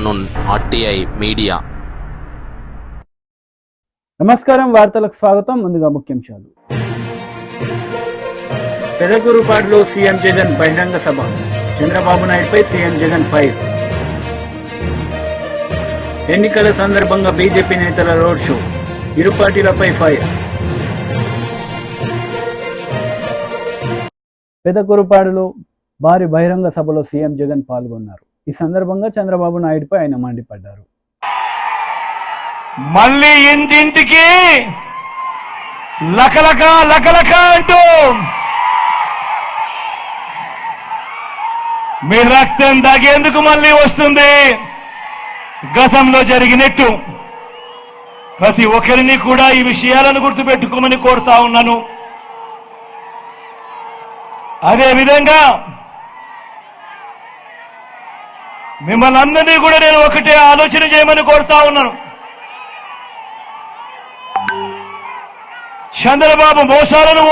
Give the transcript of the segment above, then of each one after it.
Afternoon RTI media. నమస్కారం, వార్తలకు స్వాగతం. ముందుగా ముఖ్యాంశాలు. పెదకూరుపాడులో సీఎం జగన్ బహిరంగ సభ. చంద్రబాబు నాయుడుపై సీఎం జగన్ ఫైర్. ఎన్నికల సందర్భంగా బీజేపీ నేతల రోడ్ షో. ఇరు పార్టీలపై ఫైర్. పెదకూరుపాడులో భారీ బహిరంగ సభలో సీఎం జగన్ పాల్గొన్నారు. ఈ సందర్భంగా చంద్రబాబు నాయుడుపై ఆయన మండిపడ్డారు. మళ్ళీ ఇంటింటికి లకలక లకలక అంటూ మీ రక్తం దాగేందుకు మళ్ళీ వస్తుంది. గతంలో జరిగినట్టు ప్రతి ఒక్కరిని కూడా ఈ విషయాలను గుర్తుపెట్టుకోమని కోరుతా ఉన్నాను. అదేవిధంగా మిమ్మల్ని అందరినీ కూడా నేను ఒకటే ఆలోచన చేయమని కోరుతా ఉన్నాను. చంద్రబాబు మోసాలను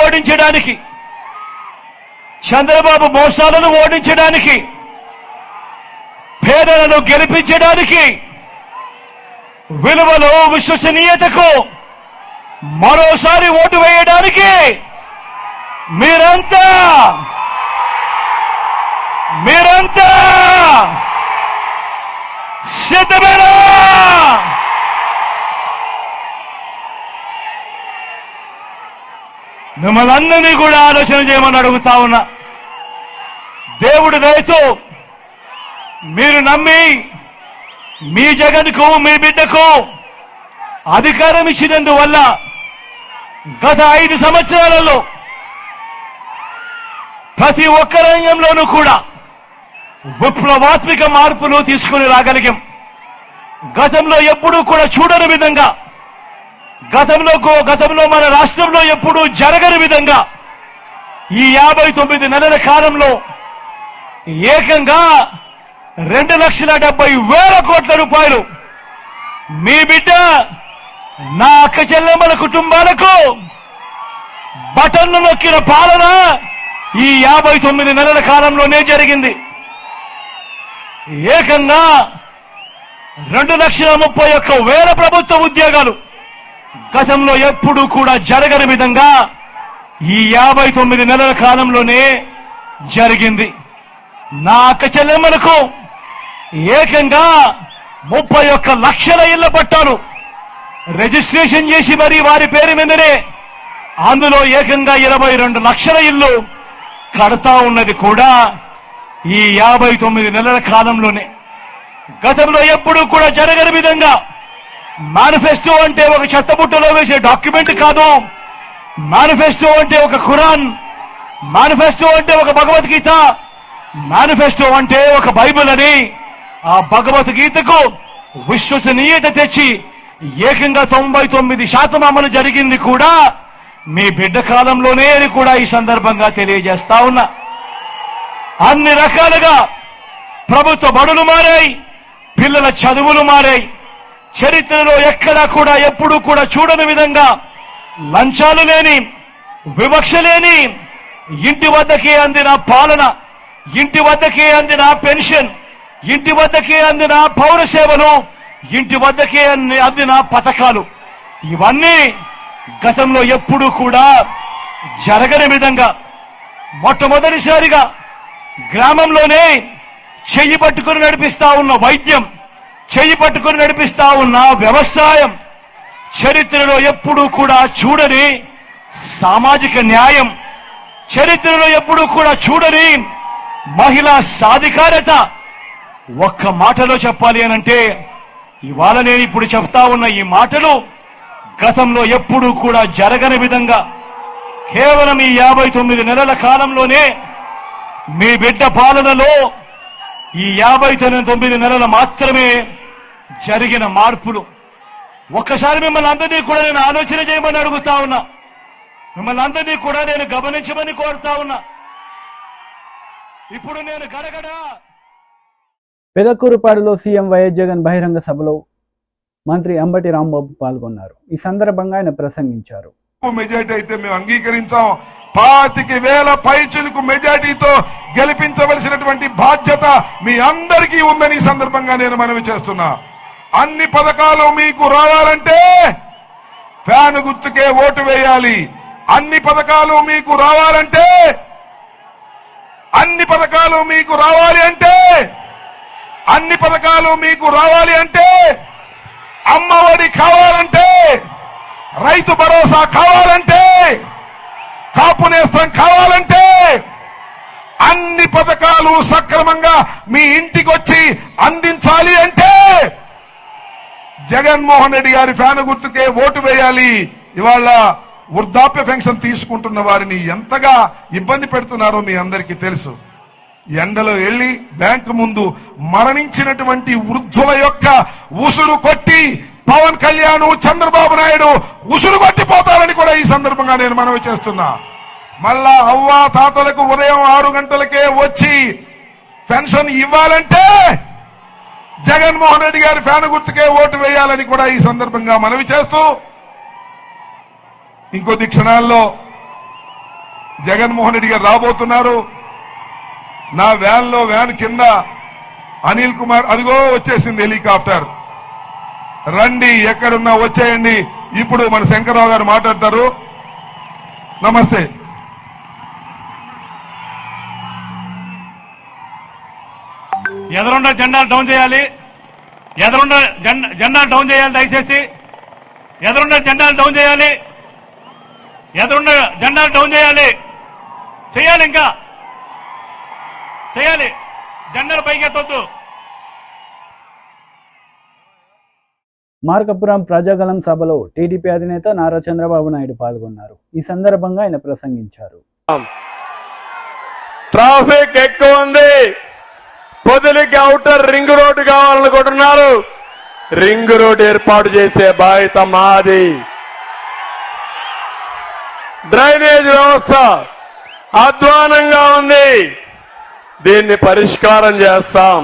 ఓడించడానికి, పేదలను గెలిపించడానికి, విలువలు విశ్వసనీయతకు మరోసారి ఓటు వేయడానికి మీరంతా సిద్ధమేనా? మిమ్మల్ని అందరినీ కూడా ఆలోచన చేయమని అడుగుతా ఉన్నా. దేవుడి దయతో మీరు నమ్మి మీ జగన్కు, మీ బిడ్డకు అధికారం ఇచ్చినందువల్ల గత 5 సంవత్సరాలలో ప్రతి ఒక్క రంగంలోనూ కూడా విప్లవాత్మక మార్పులు తీసుకుని రాగలిగాం. గతంలో ఎప్పుడూ కూడా చూడని విధంగా, గతంలో మన రాష్ట్రంలో ఎప్పుడూ జరగని విధంగా ఈ 59 నెలల కాలంలో ఏకంగా 2,70,000 కోట్ల రూపాయలు మీ బిడ్డ, నా అక్క చెల్లెమ్మల కుటుంబాలకు బటన్ను నొక్కిన పాలన ఈ 59 నెలల కాలంలోనే జరిగింది. ఏకంగా 2,31,000 ప్రభుత్వ ఉద్యోగాలు గతంలో ఎప్పుడూ కూడా జరగని విధంగా ఈ 59 నెలల కాలంలోనే జరిగింది. నా అక్క చెల్లెమ్మలకు ఏకంగా 31 లక్షల ఇళ్ల పట్టాలు రిజిస్ట్రేషన్ చేసి మరి వారి పేరు మీదనే అందులో ఏకంగా 22 లక్షల ఇల్లు కడతా ఉన్నది కూడా ఈ 59 నెలల కాలంలోనే. గతంలో ఎప్పుడూ కూడా జరగని విధంగా మేనిఫెస్టో అంటే ఒక చెత్తబుట్టలో వేసే డాక్యుమెంట్ కాదు. మేనిఫెస్టో అంటే ఒక ఖురాన్, మేనిఫెస్టో అంటే ఒక భగవద్గీత, మేనిఫెస్టో అంటే ఒక బైబిల్ అని ఆ భగవద్గీతకు విశ్వసనీయత తెచ్చి ఏకంగా 99% అమలు జరిగింది కూడా మీ బిడ్డ కాలంలోనే అని కూడా ఈ సందర్భంగా తెలియజేస్తా ఉన్నా. అన్ని రకాలుగా ప్రభుత్వ బడులు మారాయి, పిల్లల చదువులు మారాయి. చరిత్రలో ఎక్కడా కూడా ఎప్పుడూ కూడా చూడని విధంగా లంచాలు లేని, వివక్ష లేని, ఇంటి వద్దకే అందిన పాలన, ఇంటి వద్దకే అందిన పెన్షన్, ఇంటి వద్దకే అందిన పౌర సేవలు, ఇంటి వద్దకే అందిన పథకాలు, ఇవన్నీ గతంలో ఎప్పుడూ కూడా జరగని విధంగా మొట్టమొదటిసారిగా గ్రామంలోనే చెయ్యి పట్టుకుని నడిపిస్తా ఉన్న వైద్యం, చెయ్యి పట్టుకుని నడిపిస్తా ఉన్న వ్యవసాయం, చరిత్రలో ఎప్పుడూ కూడా చూడని సామాజిక న్యాయం, చరిత్రలో ఎప్పుడూ కూడా చూడని మహిళా సాధికారత. ఒక్క మాటలో చెప్పాలి అనంటే ఇవాళ నేను ఇప్పుడు చెప్తా ఉన్న ఈ మాటలు గతంలో ఎప్పుడూ కూడా జరగని విధంగా కేవలం ఈ 59 నెలల కాలంలోనే మీ బిడ్డ పాలనలో ఈ 59 నెలలు మాత్రమే జరిగిన మార్పులు. ఒక్కసారి మిమ్మల్ని అందరినీ కూడా నేను ఆలోచన చేయమని అడుగుతా ఉన్నా. మిమ్మల్ని అందరినీ కూడా నేను గమనించమని కోరుతా ఉన్నా. ఇప్పుడు నేను గడగడ పెదకూరుపాడులో సీఎం వైఎస్ జగన్ బహిరంగ సభలో మంత్రి అంబటి రాంబాబు పాల్గొన్నారు. ఈ సందర్భంగా ఆయన ప్రసంగించారు. మెజారిటీ అయితే మేము అంగీకరించాం. 25,000 పైచులకు మెజార్టీతో గెలిపించవలసినటువంటి బాధ్యత మీ అందరికీ ఉందని ఈ సందర్భంగా నేను మనవి చేస్తున్నా. అన్ని పథకాలు మీకు రావాలంటే ఫ్యాన్ గుర్తుకే ఓటు వేయాలి. అన్ని పథకాలు మీకు రావాలంటే అన్ని పథకాలు మీకు రావాలి అంటే అమ్మఒడి కావాలంటే, రైతు భరోసా కావాలంటే, కాపు నేస్తం కావాలంటే, అన్ని పథకాలు సక్రమంగా మీ ఇంటికి వచ్చి అందించాలి అంటే జగన్మోహన్ రెడ్డి గారి ఫ్యాన్ గుర్తుకే ఓటు వేయాలి. ఇవాళ వృద్ధాప్య పెన్షన్ తీసుకుంటున్న వారిని ఎంతగా ఇబ్బంది పెడుతున్నారో మీ అందరికీ తెలుసు. ఎండలో వెళ్లి బ్యాంకు ముందు మరణించినటువంటి వృద్ధుల యొక్క ఉసురు కొట్టి పవన్ కళ్యాణ్, చంద్రబాబు నాయుడు ఉసురు కొట్టిపోతారని కూడా ఈ సందర్భంగా నేను మనవి చేస్తున్నా. మళ్ళా అవ్వా తాతలకు ఉదయం 6 గంటలకే వచ్చి పెన్షన్ ఇవ్వాలంటే జగన్మోహన్ రెడ్డి గారి ఫ్యాన్ గుర్తుకే ఓటు వేయాలని కూడా ఈ సందర్భంగా మనవి చేస్తూ, ఇంకొద్ది క్షణాల్లో జగన్మోహన్ రెడ్డి గారు రాబోతున్నారు. నా వ్యాన్ కింద అనిల్ కుమార్, అదిగో వచ్చేసింది హెలికాప్టర్. రండి, ఎక్కడున్నా వచ్చేయండి. ఇప్పుడు మన శంకర్రావు గారు మాట్లాడతారు. నమస్తే. ఎదురుండ జెండాలు డౌన్ చేయాలి. జెండాలు డౌన్ చేయాలి. దయచేసి ఎదురుండ జెండాలు డౌన్ చేయాలి. జెండాలు డౌన్ చేయాలి. ఇంకా చేయాలి. జెండాలు పైకెత్తొద్దు. మార్కాపురం ప్రజాగలం సభలో టీడీపీ అధినేత నారా చంద్రబాబు నాయుడు పాల్గొన్నారు. ఈ సందర్భంగా ఆయన ప్రసంగించారు. ట్రాఫిక్ ఎక్కువ ఉంది. పొదిలికి ఔటర్ రింగ్ రోడ్డు కావాలనుకుంటున్నారు. రింగ్ రోడ్ ఏర్పాటు చేసే బాధ్యత మాది. డ్రైనేజ్ వ్యవస్థ అధ్వానంగా ఉంది. దీన్ని పరిష్కారం చేస్తాం.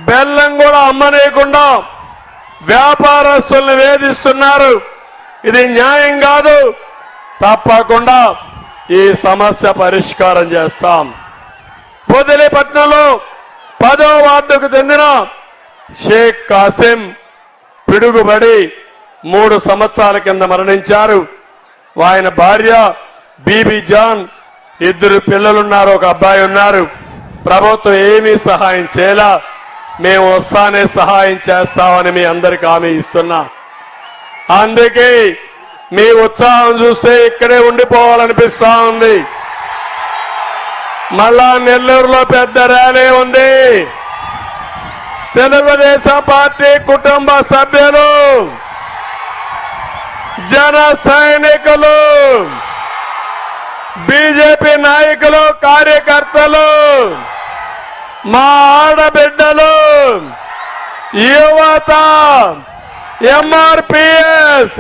బెల్లం కూడా అమ్మనేయకుండా వ్యాపారస్తుల్ని వేధిస్తున్నారు. ఇది న్యాయం కాదు. తప్పకుండా ఈ సమస్య పరిష్కారం చేస్తాం. పొదిలిపట్నంలో 10వ వార్డుకు చెందిన షేక్ కాసిం పిడుగుబడి 3 సంవత్సరాల కింద మరణించారు. ఆయన భార్య బీబీ జాన్, 2 పిల్లలున్నారు, ఒక అబ్బాయి ఉన్నారు. ప్రభుత్వం ఏమీ సహాయం చేయలా. మేము వస్తానే సహాయం చేస్తామని మీ అందరికి హామీ ఇస్తున్నా. అందుకే మీ ఉత్సాహం చూస్తే ఇక్కడే ఉండిపోవాలనిపిస్తా ఉంది. మళ్ళా నెల్లూరులో పెద్ద ర్యాలీ ఉంది. తెలుగుదేశం పార్టీ కుటుంబ సభ్యులు, జన సైనికులు, బీజేపీ నాయకులు, కార్యకర్తలు, మా ఆడబిడ్డలు, యువత, ఎంఆర్పిఎస్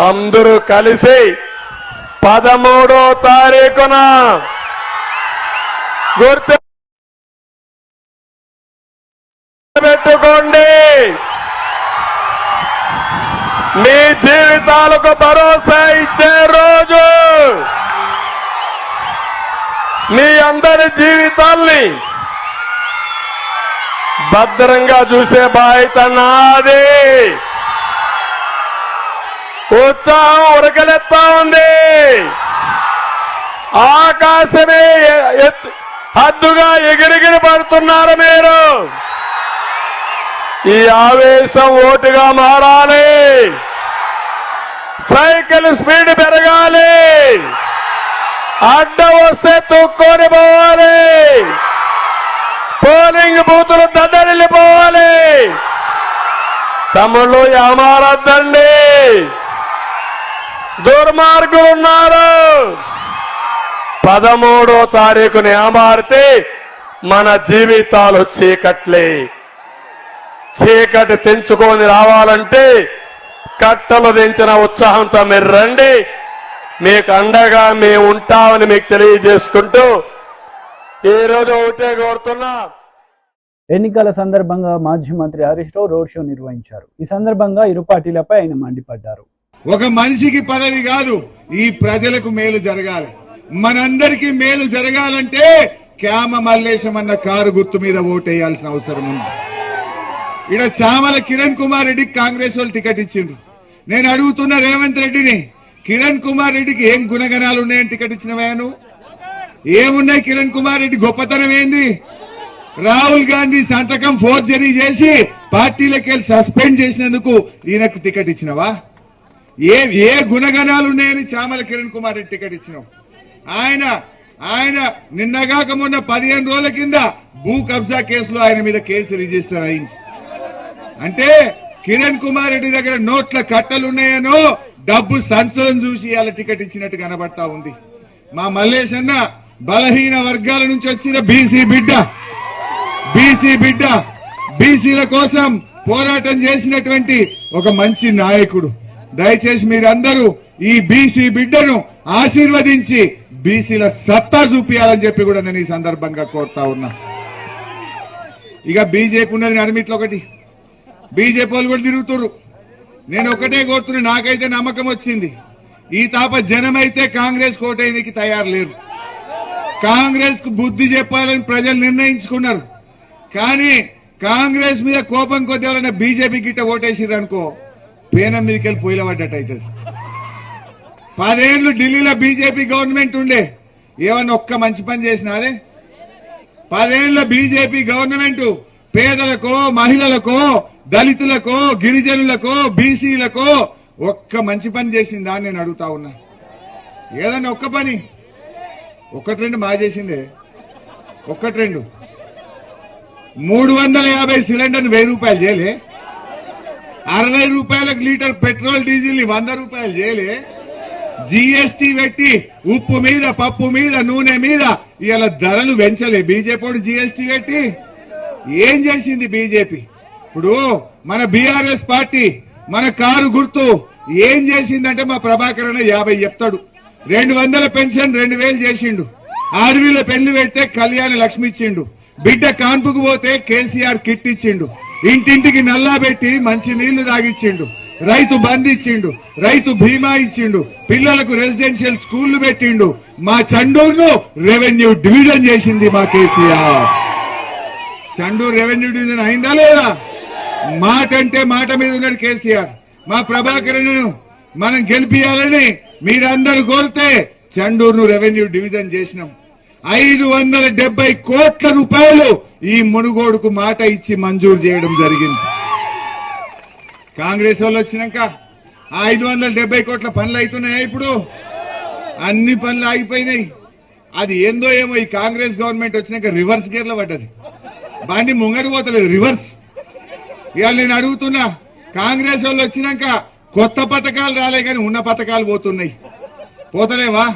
అందరూ కలిసి 13వ తారీఖున గుర్తు పెట్టుకోండి. మీ జీవితాలకు భరోసా ఇచ్చే రోజు. మీ అందరి జీవితాల్ని భద్రంగా చూసే బాధ్యత నాది. ఉత్సాహం ఉరకలెత్తా ఉంది. ఆకాశమే హద్దుగా ఎగిరిగిరి పడుతున్నారు మీరు. ఈ ఆవేశం ఓటుగా మారాలి. సైకిల్ స్పీడ్ పెరగాలి. అడ్డం వస్తే తొక్కొని పోవాలి. పోలింగ్ బూతులు దద్దరిల్లిపోవాలి. తమ్ముళ్ళు ఏమారద్దండి. దుర్మార్గులున్నారు. 13వ తారీఖున ఏమారితే మన జీవితాలు చీకట్లే. చీకటి తెంచుకొని రావాలంటే కట్టలు దించిన ఉత్సాహంతో మీరు రండి. మీకు అండగా మేము ఉంటామని మీకు తెలియజేసుకుంటూ ఈరోజు ఒకటే కోరుతున్నా. ఎన్నికల సందర్భంగా మాజీ మంత్రి హరీష్ రావు రోడ్ షో నిర్వహించారు. ఈ సందర్భంగా ఇరు పార్టీలపై ఆయన మండిపడ్డారు. ఒక మనిషికి పదవి కాదు, ఈ ప్రజలకు మేలు జరగాలి. మనందరికీ మేలు జరగాలంటే క్యామ మల్లేశం అన్న కారు గుర్తు మీద ఓటేయాల్సిన అవసరం ఉంది. ఇక్కడ చామల కిరణ్ కుమార్ రెడ్డికి కాంగ్రెస్ వాళ్ళు టికెట్ ఇచ్చిండ్రు. నేను అడుగుతున్న రేవంత్ రెడ్డిని, కిరణ్ కుమార్ రెడ్డికి ఏం గుణగణాలు ఉన్నాయని టికెట్ ఇచ్చినవాను? ఏమున్నాయి కిరణ్ కుమార్ రెడ్డి గొప్పతనం ఏంది? రాహుల్ గాంధీ సంతకం ఫోర్జరీ చేసి పార్టీలకి సస్పెండ్ చేసినందుకు ఈయనకు టికెట్ ఇచ్చినవా? ఏ గుణగణాలు ఉన్నాయని చామల కిరణ్ కుమార్ రెడ్డి టికెట్ ఇచ్చినావు? ఆయన నిన్నగాక మొన్న 15 రోజుల కింద భూ కబ్జా కేసులో ఆయన మీద కేసు రిజిస్టర్ అయింది. అంటే కిరణ్ కుమార్ రెడ్డి దగ్గర నోట్ల కట్టలున్నాయనో డబ్బు సంచులను చూసి అలా టికెట్ ఇచ్చినట్టు కనబడతా ఉంది. మా మల్లేశ్ అన్న బలహీన వర్గాల నుంచి వచ్చిన బీసీ బిడ్డ, బీసీల కోసం పోరాటం చేసినటువంటి ఒక మంచి నాయకుడు. దయచేసి మీరందరూ ఈ బీసీ బిడ్డను ఆశీర్వదించి బీసీల సత్తా చూపించాలని చెప్పి కూడా నేను ఈ సందర్భంగా కోరుతా ఉన్నా. ఇక బీజేపీ ఉన్నది నడిమిట్లో ఒకటి, బీజేపీ వాళ్ళు కూడా తిరుగుతున్నారు. నేను ఒకటే కోరుతున్నా, నాకైతే నమ్మకం వచ్చింది, ఈ తాప జనమైతే కాంగ్రెస్ కోటేయడానికి తయారు లేరు. కాంగ్రెస్ కు బుద్ధి చెప్పాలని ప్రజలు నిర్ణయించుకున్నారు. కానీ కాంగ్రెస్ మీద కోపం కొద్ది ఎవరైనా బీజేపీ గిట్ట ఓటేసిర్రు అనుకో, పేనం మీదకి వెళ్ళి పొయ్యిల పడ్డట్టు అవుతుంది. 10 ఏళ్లు ఢిల్లీలో బీజేపీ గవర్నమెంట్ ఉండే, ఏమన్నా ఒక్క మంచి పని చేసినారే? 10 ఏళ్ల బీజేపీ గవర్నమెంట్ పేదలకో, మహిళలకో, దళితులకో, గిరిజనులకో, బీసీలకో ఒక్క మంచి పని చేసిందా అని నేను అడుగుతా ఉన్నా. ఏదన్నా ఒక్క పని, 1-2 మా చేసిందే, 1-2. 350 సిలిండర్ 1000 రూపాయలు చేయలే, 60 రూపాయలకు లీటర్ పెట్రోల్ డీజిల్ 100 రూపాయలు చేయలే, జీఎస్టీ పెట్టి ఉప్పు మీద, పప్పు మీద, నూనె మీద ఇలా ధరలు పెంచలే బీజేపీ. జీఎస్టీ పెట్టి ఏం చేసింది బీజేపీ? ఇప్పుడు మన బీఆర్ఎస్ పార్టీ, మన కారు గుర్తు ఏం చేసిందంటే, మా ప్రభాకర్ అన్న 50 చెప్తాడు, 200 పెన్షన్ 2000 చేసిండు, ఆడవిల పెళ్లి పెడితే కళ్యాణ లక్ష్మి ఇచ్చిండు, బిడ్డ కాన్పుకు పోతే కేసీఆర్ కిట్ ఇచ్చిండు, ఇంటింటికి నల్లా పెట్టి మంచి నీళ్లు తాగిచ్చిండు, రైతు బంద్ ఇచ్చిండు, రైతు బీమా ఇచ్చిండు, పిల్లలకు రెసిడెన్షియల్ స్కూళ్లు పెట్టిండు, మా చండూరును రెవెన్యూ డివిజన్ చేసింది మా కేసీఆర్. చండూరు రెవెన్యూ డివిజన్ అయిందా లేదా? మాట అంటే మాట మీద ఉన్నాడు కేసీఆర్. మా ప్రభాకరన్ను మనం గెలిపియాలని మీరందరూ కోరితే చండూరును రెవెన్యూ డివిజన్ చేసినాం. 570 కోట్ల రూపాయలు ఈ మునుగోడుకు మాట ఇచ్చి మంజూరు చేయడం జరిగింది. కాంగ్రెస్ వాళ్ళు వచ్చినాక 570 కోట్ల పనులు అవుతున్నాయా? ఇప్పుడు అన్ని పనులు ఆగిపోయినాయి. అది ఏందో ఏమో, ఈ కాంగ్రెస్ గవర్నమెంట్ వచ్చినాక రివర్స్ గేర్ లో పడ్డది, బండి ముంగడి పోతలేదు, రివర్స్. ఇవాళ నేను అడుగుతున్నా, కాంగ్రెస్ వాళ్ళు వచ్చినాక కొత్త పథకాలు రాలే కానీ ఉన్న పథకాలు పోతున్నాయి, పోతలేవా?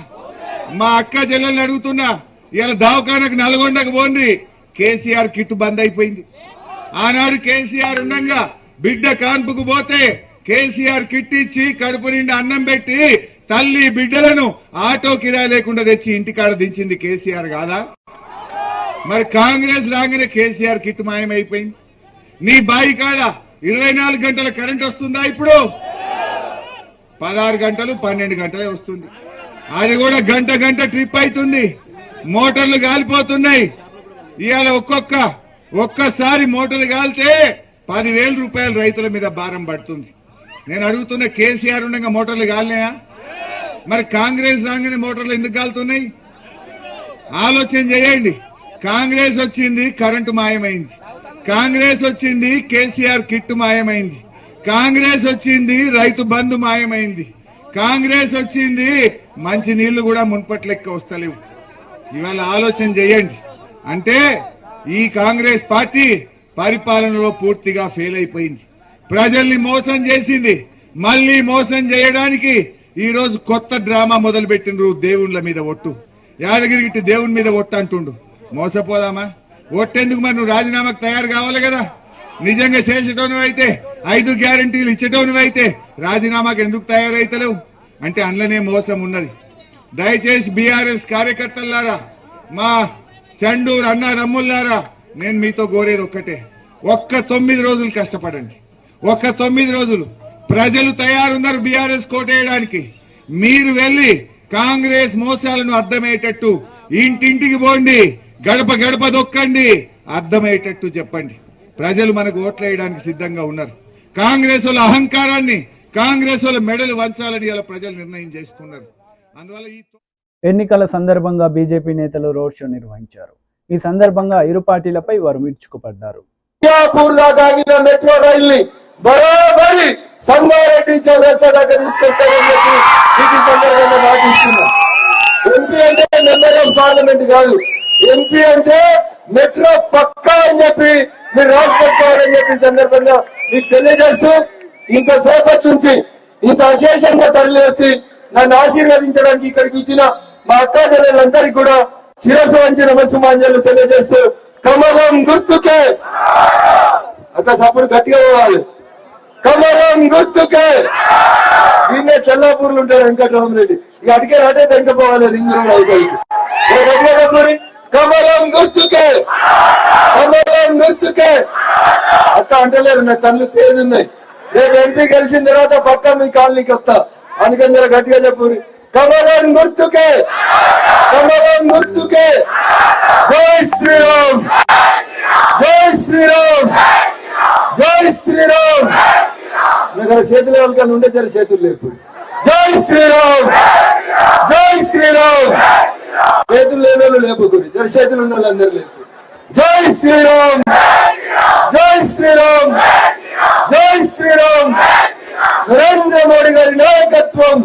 మా అక్క చెల్లెల్ని అడుగుతున్నా, ఇవాళ దవాఖానకు నల్గొండకు పోండి, కేసీఆర్ కిట్ బంద్ అయిపోయింది. ఆనాడు కేసీఆర్ ఉండగా బిడ్డ కాన్పుకు పోతే కేసీఆర్ కిట్ ఇచ్చి కడుపు నిండా అన్నం పెట్టి తల్లి బిడ్డలను ఆటో కిరాయి లేకుండా తెచ్చి ఇంటికాడ దించింది కేసీఆర్ కాదా? మరి కాంగ్రెస్ రాగానే కేసీఆర్ కిట్ మాయమైపోయింది. నీ బాయి కాడ 24 గంటల కరెంట్ వస్తుందా? ఇప్పుడు 16 గంటలు 12 గంటలే వస్తుంది. అది కూడా గంట ట్రిప్ అవుతుంది, మోటార్లు కాలిపోతున్నాయి. ఇవాళ ఒక్కసారి మోటార్లు కాలితే 10,000 రూపాయలు రైతుల మీద భారం పడుతుంది. నేను అడుగుతున్న, కేసీఆర్ ఉండగా మోటార్లు కాలినాయా? మరి కాంగ్రెస్ రాగానే మోటార్లు ఎందుకు కాలుతున్నాయి? ఆలోచన చేయండి. కాంగ్రెస్ వచ్చింది, కరెంటు మాయమైంది. కాంగ్రెస్ వచ్చింది, కేసీఆర్ కిట్ మాయమైంది. కాంగ్రెస్ వచ్చింది, రైతు బంధు మాయమైంది. కాంగ్రెస్ వచ్చింది, మంచి నీళ్లు కూడా మున్పట్లెక్క వస్తలేవు. ఇవాళ ఆలోచన చేయండి. అంటే ఈ కాంగ్రెస్ పార్టీ పరిపాలనలో పూర్తిగా ఫెయిల్ అయిపోయింది, ప్రజల్ని మోసం చేసింది. మళ్లీ మోసం చేయడానికి ఈ రోజు కొత్త డ్రామా మొదలు పెట్టిండ్రు. దేవుళ్ల మీద ఒట్టు, యాదగిరి దేవుని మీద ఒట్టు అంటుండు. మోసపోదామా? ఒట్టెందుకు? మరి నువ్వు రాజీనామాకు తయారు కావాలి కదా. నిజంగా చేసేటోను అయితే, 5 గ్యారంటీలు ఇచ్చేటోను అయితే రాజీనామాకు ఎందుకు తయారైతలేవు? అంటే అందులోనే మోసం ఉన్నది. దయచేసి బీఆర్ఎస్ కార్యకర్తలారా, మా చండూరు అన్నదమ్ములారా, నేను మీతో కోరేది ఒక్కటే, ఒక్క 9 రోజులు కష్టపడండి. ఒక్క 9 రోజులు ప్రజలు తయారున్నారు బీఆర్ఎస్ కోటేయడానికి. మీరు వెళ్లి కాంగ్రెస్ మోసాలను అర్థమయ్యేటట్టు ఇంటింటికి పోండి, గడప గడప దొక్కండి, అర్థమయ్యేటట్టు చెప్పండి. ప్రజలు మనకు ఓట్లేయడానికి సిద్ధంగా ఉన్నారు. కాంగ్రెస్ వాళ్ళ అహంకారాన్ని, కాంగ్రెస్ వాళ్ళ మెడలు వంచాలని ఇలా ప్రజలు నిర్ణయం చేసుకున్నారు. అందువల్ల ఈ ఎన్నికల సందర్భంగా బీజేపీ నేతలు రోడ్ షో నిర్వహించారు. ఈ సందర్భంగా ఇరు పార్టీలపై వారు విరుచుకుపడ్డారు. మెట్రో రైల్ ని బరాబరి సంగారెడ్డి చౌరస్తా దగ్గర తీసుకొస్తారని చెప్పి ఈ సందర్భంగా మాటిస్తున్నా. ఎంపీ అంటే మెంబర్ ఆఫ్ పార్లమెంట్ కాదు, ఎంపీ అంటే మెట్రో పక్కా అని చెప్పి మీరు రాసి పెట్టుకోవాలని చెప్పి సందర్భంగా మీకు తెలియజేస్తూ, ఇంతసేపటి నుంచి ఇంత అశేషంగా తరలి వచ్చి నన్ను ఆశీర్వదించడానికి ఇక్కడికి ఇచ్చిన మా అక్కా చెల్లెళ్ళందరికీ కూడా శిరస్సు వంచి నమస్సుమాంజలు తెలియజేస్తూ, కమలం గుర్తుకే అక్క సప్పుడు గట్టిగా పోవాలి, కమలం గుర్తుకే. దీన్నే చెల్లాపూర్లు ఉంటాడు వెంకటరామరెడ్డి, ఇక అడిగే రాటే తెంకపోవాలి రింగ్ రోడ్ అయిపోయి. కమలం గుర్తుకే, కమలం గుర్తుకే. అక్క అంటలేరు, నా కళ్ళు తేజ్ ఉన్నాయి. రేపు ఎంపీ గెలిచిన తర్వాత పక్క మీ కాలనీకి వస్తా, అందుకని జర గట్టిగా చెప్పు. కమలం గుర్తుకే, కమలం గుర్తుకే. జై శ్రీరామ్, జై శ్రీరామ్, జై శ్రీరామ్. నాకు చేతులు ఎవరికైనా ఉండే జర చేతులు లేపు. జై శ్రీరామ్, జై శ్రీరామ్. చేతులు లేని వాళ్ళు లేపుకుని జర చేతులు ఉన్న వాళ్ళు అందరూ లేపు. జై శ్రీరామ్, జై శ్రీరామ్, జై శ్రీరామ్. నరేంద్ర మోడీ గారి నాయకత్వం.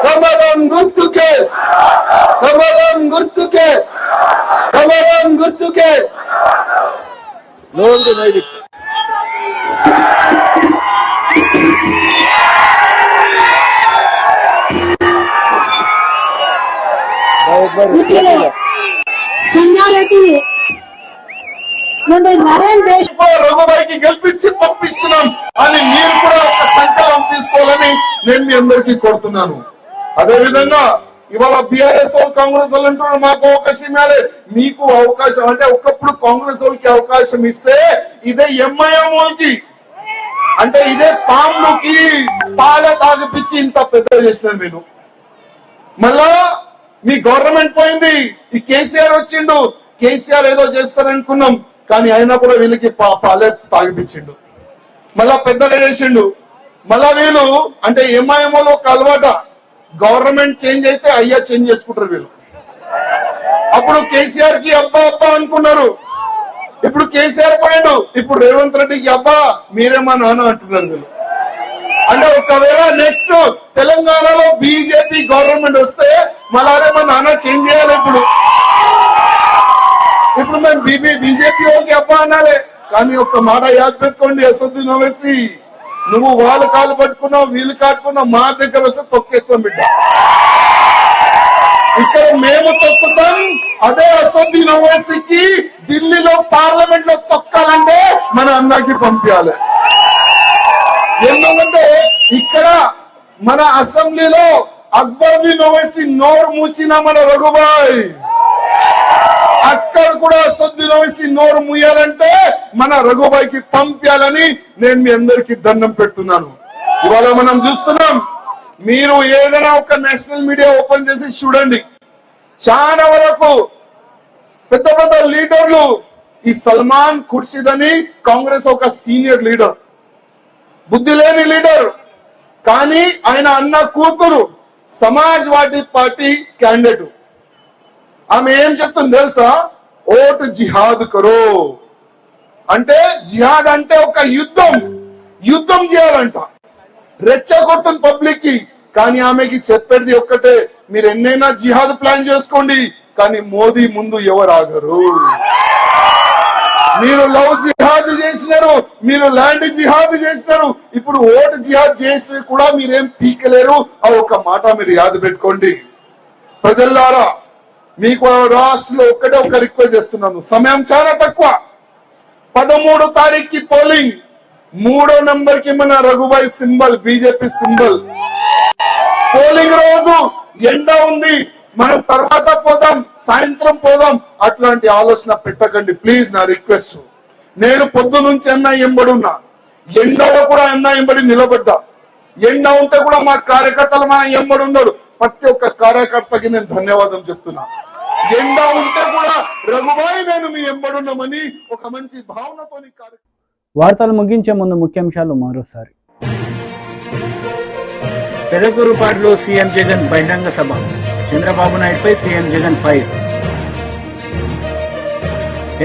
కమలం గుర్తుకే, కమలం గుర్తుకే, కమలం గుర్తుకే. లోన్ నైదిక్ రఘుబాయికి గెలిపించి పంపిస్తున్నాం అని మీరు కూడా ఒక సంకల్పం తీసుకోవాలని నేను మీ అందరికీ కోరుతున్నాను. అదే విధంగా ఇవాళ బీఆర్ఎస్ వాళ్ళు కాంగ్రెస్ వాళ్ళు అంటున్నారు మాకు అవకాశం ఇవ్వాలి, మీకు అవకాశం అంటే ఒకప్పుడు కాంగ్రెస్ వాళ్ళకి అవకాశం ఇస్తే ఇదే ఎంఐఎం వాళ్ళకి అంటే ఇదే పాములకి పాల తాగిపిచ్చి ఇంత పెద్ద చేసినారు మీరు. మళ్ళా మీ గవర్నమెంట్ పోయింది, ఈ కేసీఆర్ వచ్చిండు, కేసీఆర్ ఏదో చేస్తారనుకున్నాం కానీ అయినా కూడా వీళ్ళకి పాలే తాగిపించిండు, మళ్ళా పెద్దగా చేసిండు. మళ్ళా వీళ్ళు అంటే ఎంఐఎంఓ ఒక అలవాట, గవర్నమెంట్ చేంజ్ అయితే అయ్యా చేంజ్ చేసుకుంటారు వీళ్ళు. అప్పుడు కేసీఆర్ కి అబ్బా అబ్బా అనుకున్నారు, ఇప్పుడు కేసీఆర్ పోయిండు, ఇప్పుడు రేవంత్ రెడ్డికి అబ్బా మీరేమా నాన్న అంటున్నారు వీళ్ళు. అంటే ఒకవేళ నెక్స్ట్ తెలంగాణలో బీజేపీ గవర్నమెంట్ వస్తే మళ్ళీ మా నాన్న చేంజ్ చేయాలి. ఇప్పుడు మేము బీజేపీ వాళ్ళకి అబ్బా అనాలే. కానీ ఒక్క మాట యాద్ పెట్టుకోండి, అసదుద్దీన్ ఓవైసీ నువ్వు వాళ్ళ కాళ్ళు పట్టుకున్నావు, వీళ్ళు కాటుకున్నావు, మా దగ్గర వస్తే తొక్కేస్తాం బిడ్డ. ఇక్కడ మేము తొక్కుతాం, అదే అసదుద్దీన్ ఓవైసీకి ఢిల్లీలో పార్లమెంట్ లో తొక్కాలంటే మన అన్నకి పంపించాలి. ఎందుకంటే ఇక్కడ మన అసెంబ్లీలో అక్బరుద్దీన్ ఓవైసీ నోరు మూసిన మన రఘుబాయ్, అక్కడ కూడా అసదుద్దీన్ ఓవైసీ నోరు మూయాలంటే మన రఘుబాయికి పంపించాలని నేను మీ అందరికీ దండం పెడుతున్నాను. ఇవాళ మనం చూస్తున్నాం, మీరు ఏదైనా ఒక నేషనల్ మీడియా ఓపెన్ చేసి చూడండి, చాలా వరకు పెద్ద పెద్ద లీడర్లు, ఈ సల్మాన్ ఖుర్షిద్ అని కాంగ్రెస్ ఒక సీనియర్ లీడర్, బుద్ధి లేని లీడర్, కానీ ఆయన అన్న కూతురు సమాజ్వాదీ పార్టీ క్యాండిడేట్. ఆమె ఏం చెప్తుంది తెలుసా? ఓటు జిహాద్ కరో అంటే, జిహాద్ అంటే ఒక యుద్ధం చేయాలంట, రెచ్చగొడుతుంది పబ్లిక్ కి. కానీ ఆమెకి చెప్పేది ఒక్కటే, మీరు ఎన్నైనా జిహాద్ ప్లాన్ చేసుకోండి కానీ మోదీ ముందు ఎవరు ఆగరు. మీరు లవ్ జిహాద్ చేసినారు, మీరు ల్యాండ్ జిహాద్ చేసినారు, ఇప్పుడు ఓటు జిహాద్ చేసి కూడా మీరేం పీకలేరు. ఆ ఒక మాట మీరు యాద పెట్టుకోండి. ప్రజల్లారా, మీకు రాష్ట్రంలో ఒక్కటే ఒక రిక్వెస్ట్ చేస్తున్నాను, సమయం చాలా తక్కువ. 13 తారీఖుకి పోలింగ్, 3వ నంబర్ కి మన Raghubhai symbol, BJP symbol. Polling రోజు ఎండ ఉంది, మనం తర్వాత పోదాం, సాయంత్రం పోదాం, అట్లాంటి ఆలోచన పెట్టకండి ప్లీజ్, నా రిక్వెస్ట్. నేను పొద్దు నుంచి అన్నా ఎంబడున్నా, ఎండలో కూడా అన్న ఎంబడి నిలబడ్డా. ఎండ ఉంటే కూడా మా కార్యకర్తలు మన ఎంబడి ఉన్నారు. ప్రతి ఒక్క కార్యకర్తకి నేను ధన్యవాదం చెప్తున్నా. ఎండ ఉంటే కూడా రఘుబాయి నేను మీ ఎంబడున్నామని ఒక మంచి భావనతో వార్తలు ముగించే ముందు ముఖ్యాంశాలు మరోసారి. పెదకూరుపాడులో సీఎం జగన్ బహిరంగ సభ. చంద్రబాబు నాయుడుపై సీఎం జగన్ ఫైర్.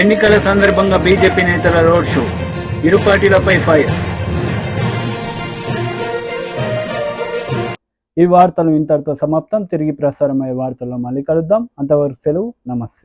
ఎన్నికల సందర్భంగా బీజేపీ నేతల రోడ్ షో. ఇరు పార్టీలపై ఫైర్. ఈ వార్తలు ఇంతటితో సమాప్తం. తిరిగి ప్రసారమయ్యే వార్తల్లో మళ్ళీ కలుద్దాం. అంతవరకు సెలవు. నమస్తే.